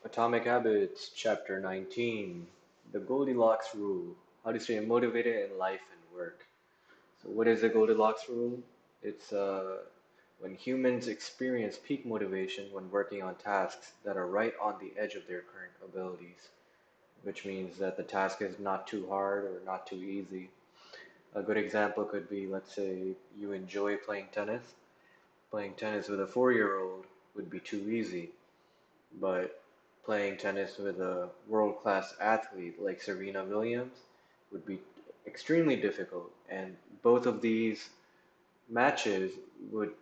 Atomic Habits, Chapter 19, The Goldilocks Rule, How to Stay Motivated in Life and Work. So, what is the Goldilocks Rule? It's when humans experience peak motivation when working on tasks that are right on the edge of their current abilities, which means that the task is not too hard or not too easy. A good example could be, let's say, you enjoy playing tennis. Playing tennis with a 4-year-old would be too easy. But playing tennis with a world-class athlete like Serena Williams would be extremely difficult, and both of these matches would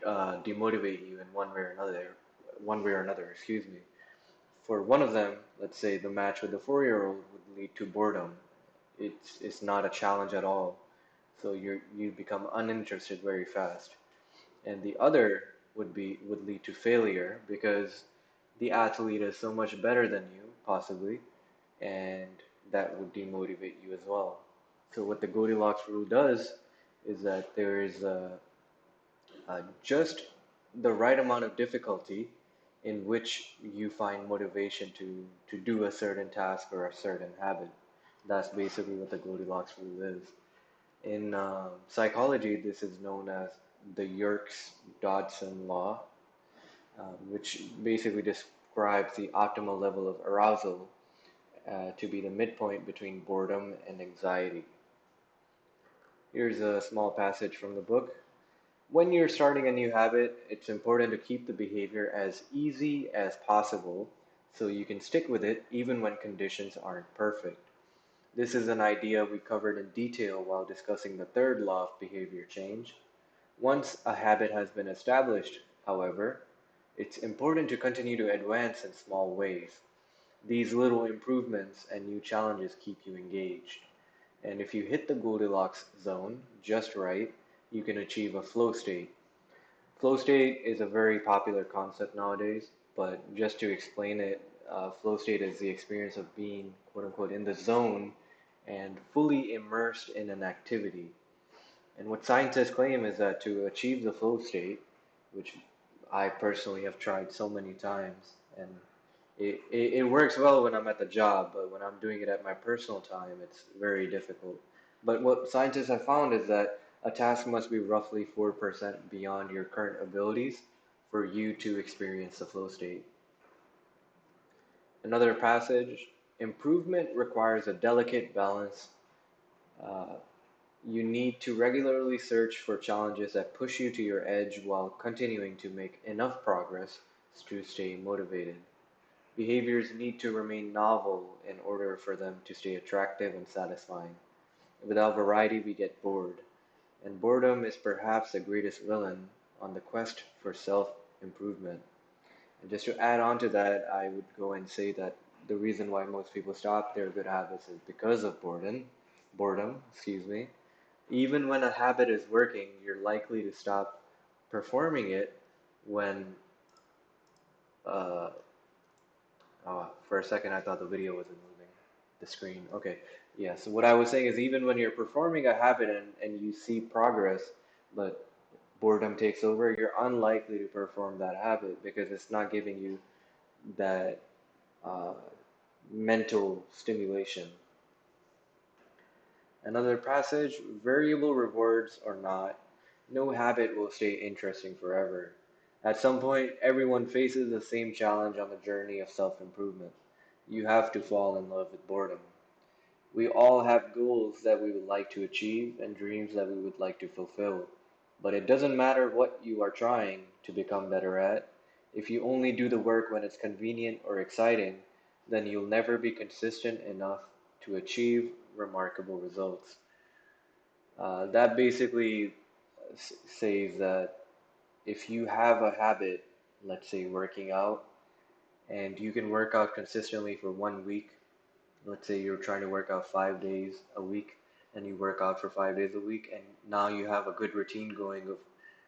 demotivate you in one way or another. One way or another, excuse me. For one of them, let's say the match with the 4-year-old would lead to boredom. It's not a challenge at all, so you become uninterested very fast. And the other would lead to failure because the athlete is so much better than you, possibly, and that would demotivate you as well. So what the Goldilocks rule does is that there is just the right amount of difficulty in which you find motivation to do a certain task or a certain habit. That's basically what the Goldilocks rule is. In psychology, this is known as the Yerkes-Dodson law, which basically describes the optimal level of arousal to be the midpoint between boredom and anxiety. Here's a small passage from the book. When you're starting a new habit, it's important to keep the behavior as easy as possible so you can stick with it even when conditions aren't perfect. This is an idea we covered in detail while discussing the third law of behavior change. Once a habit has been established, however, it's important to continue to advance in small ways. These little improvements and new challenges keep you engaged. And if you hit the Goldilocks zone just right, you can achieve a flow state. Flow state is a very popular concept nowadays, but just to explain it, flow state is the experience of being, quote unquote, in the zone and fully immersed in an activity. And what scientists claim is that to achieve the flow state, which I personally have tried so many times, and it works well when I'm at the job, but when I'm doing it at my personal time, it's very difficult. But what scientists have found is that a task must be roughly 4% beyond your current abilities for you to experience the flow state. Another passage, improvement requires a delicate balance. Uh, you need to regularly search for challenges that push you to your edge while continuing to make enough progress to stay motivated. Behaviors need to remain novel in order for them to stay attractive and satisfying. Without variety, we get bored, and boredom is perhaps the greatest villain on the quest for self improvement. And just to add on to that, I would go and say that the reason why most people stop their good habits is because of excuse me. Even when a habit is working, you're likely to stop performing it when uh, for a second, I thought the video wasn't moving. The screen. Okay. Yeah. So what I was saying is even when you're performing a habit and you see progress, but boredom takes over, you're unlikely to perform that habit because it's not giving you that uh, mental stimulation. Another passage, variable rewards or not, no habit will stay interesting forever. At some point, everyone faces the same challenge on the journey of self-improvement. You have to fall in love with boredom. We all have goals that we would like to achieve and dreams that we would like to fulfill. But it doesn't matter what you are trying to become better at. If you only do the work when it's convenient or exciting, then you'll never be consistent enough to achieve remarkable results. That basically says that if you have a habit, let's say working out, and you can work out consistently for 1 week, let's say you're trying to work out 5 days a week, and you work out for 5 days a week, and now you have a good routine going of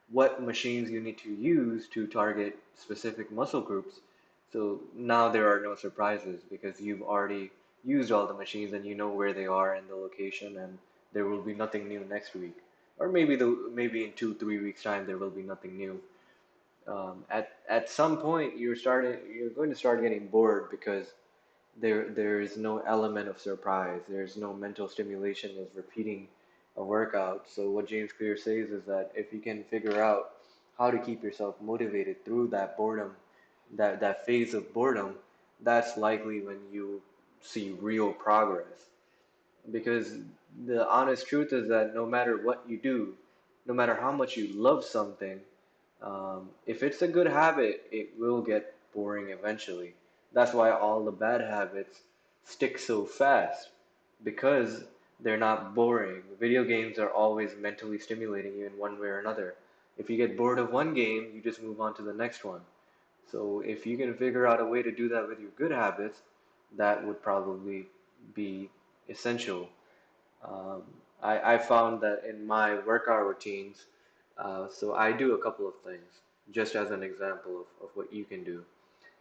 what machines you need to use to target specific muscle groups. So now there are no surprises because you've already used all the machines and you know where they are and the location, and there will be nothing new next week. Or maybe in 2, 3 weeks time there will be nothing new. At some point you're going to start getting bored because there is no element of surprise. There's no mental stimulation of repeating a workout. So what James Clear says is that if you can figure out how to keep yourself motivated through that boredom, that phase of boredom, that's likely when you see real progress. Because the honest truth is that no matter what you do, no matter how much you love something, if it's a good habit, it will get boring eventually. That's why all the bad habits stick so fast, because they're not boring. Video games are always mentally stimulating you in one way or another. If you get bored of one game, you just move on to the next one. So if you can figure out a way to do that with your good habits, that would probably be essential. Um, I found that in my workout routines, so I do a couple of things, just as an example of what you can do.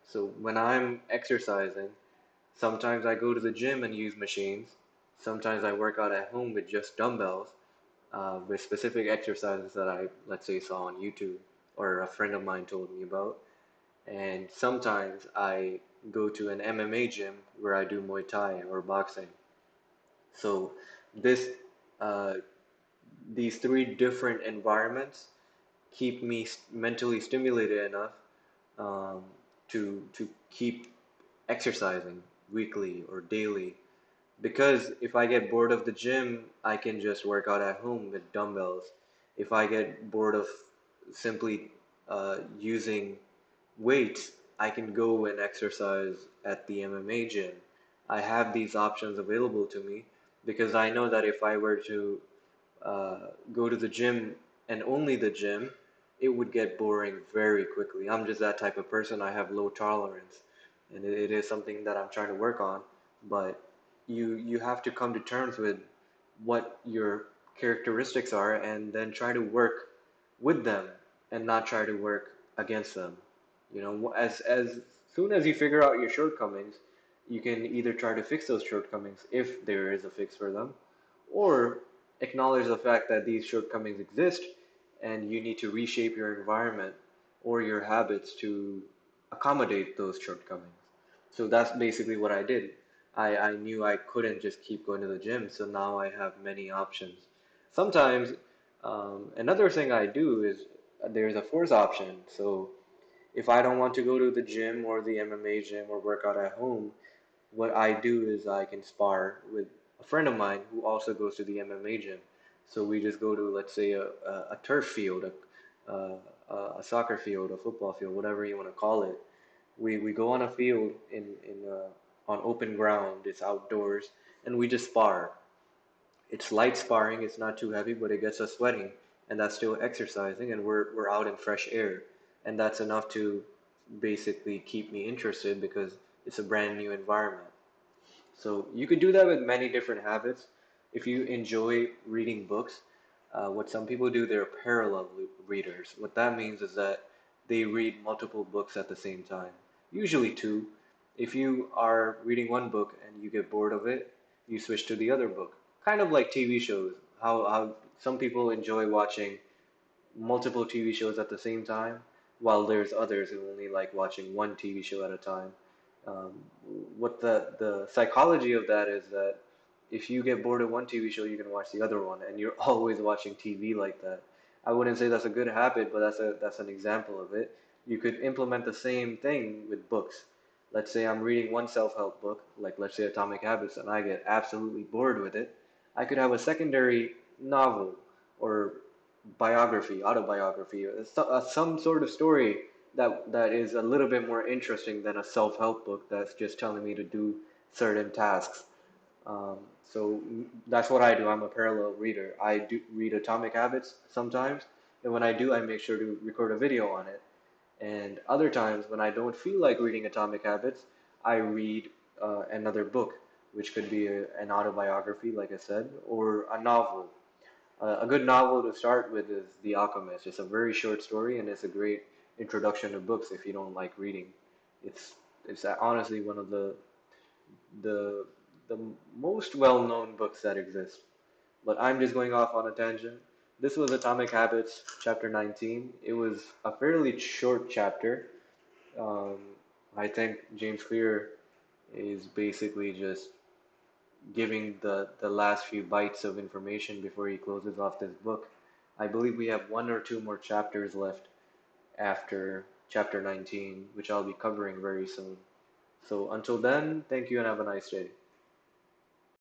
So when I'm exercising, sometimes I go to the gym and use machines. Sometimes I work out at home with just dumbbells, with specific exercises that I, let's say, saw on YouTube or a friend of mine told me about. And sometimes I go to an MMA gym where I do Muay Thai or boxing. So this uh, these three different environments keep me mentally stimulated enough to keep exercising weekly or daily. Because if I get bored of the gym, I can just work out at home with dumbbells. If I get bored of simply using weights, I can go and exercise at the MMA gym. I have these options available to me because I know that if I were to uh, go to the gym and only the gym, it would get boring very quickly. I'm just that type of person. I have low tolerance, and it is something that I'm trying to work on. But you have to come to terms with what your characteristics are, and then try to work with them, and not try to work against them. As soon as you figure out your shortcomings, you can either try to fix those shortcomings if there is a fix for them, or acknowledge the fact that these shortcomings exist and you need to reshape your environment or your habits to accommodate those shortcomings. So that's basically what I did. I knew I couldn't just keep going to the gym, so now I have many options. Sometimes, another thing I do is there's a fourth option. So if I don't want to go to the gym or the MMA gym or work out at home, what I do is I can spar with a friend of mine who also goes to the MMA gym. So we just go to, let's say, a turf field, a soccer field, a football field, whatever you want to call it. We go on a field on open ground. It's outdoors, and we just spar. It's light sparring. It's not too heavy, but it gets us sweating, and that's still exercising, and we're out in fresh air, and that's enough to basically keep me interested because it's a brand new environment. So you could do that with many different habits. If you enjoy reading books, what some people do, they're parallel readers. What that means is that they read multiple books at the same time, usually two. If you are reading one book and you get bored of it, you switch to the other book. Kind of like TV shows, how some people enjoy watching multiple TV shows at the same time, while there's others who only like watching one TV show at a time. Um, what the psychology of that is that if you get bored of one TV show, you can watch the other one, and you're always watching TV like that. I wouldn't say that's a good habit, but that's an example of it. You could implement the same thing with books. Let's say I'm reading one self-help book, like let's say Atomic Habits, and I get absolutely bored with it. I could have a secondary novel or biography, autobiography, some sort of story that is a little bit more interesting than a self-help book that's just telling me to do certain tasks. Um, so that's what I do. I'm a parallel reader. I do read Atomic Habits sometimes, and when I do, I make sure to record a video on it. And other times, when I don't feel like reading Atomic Habits, I read another book, which could be an autobiography, like I said, or a novel. A good novel to start with is The Alchemist. It's a very short story, and it's a great introduction to books if you don't like reading. It's it's honestly one of the the most well-known books that exist. But I'm just going off on a tangent. this was Atomic Habits, chapter 19. It was a fairly short chapter. Um, I think James Clear is basically just giving the last few bites of information before he closes off this book. I believe we have one or two more chapters left after chapter 19, which I'll be covering very soon. So until then, thank you and have a nice day.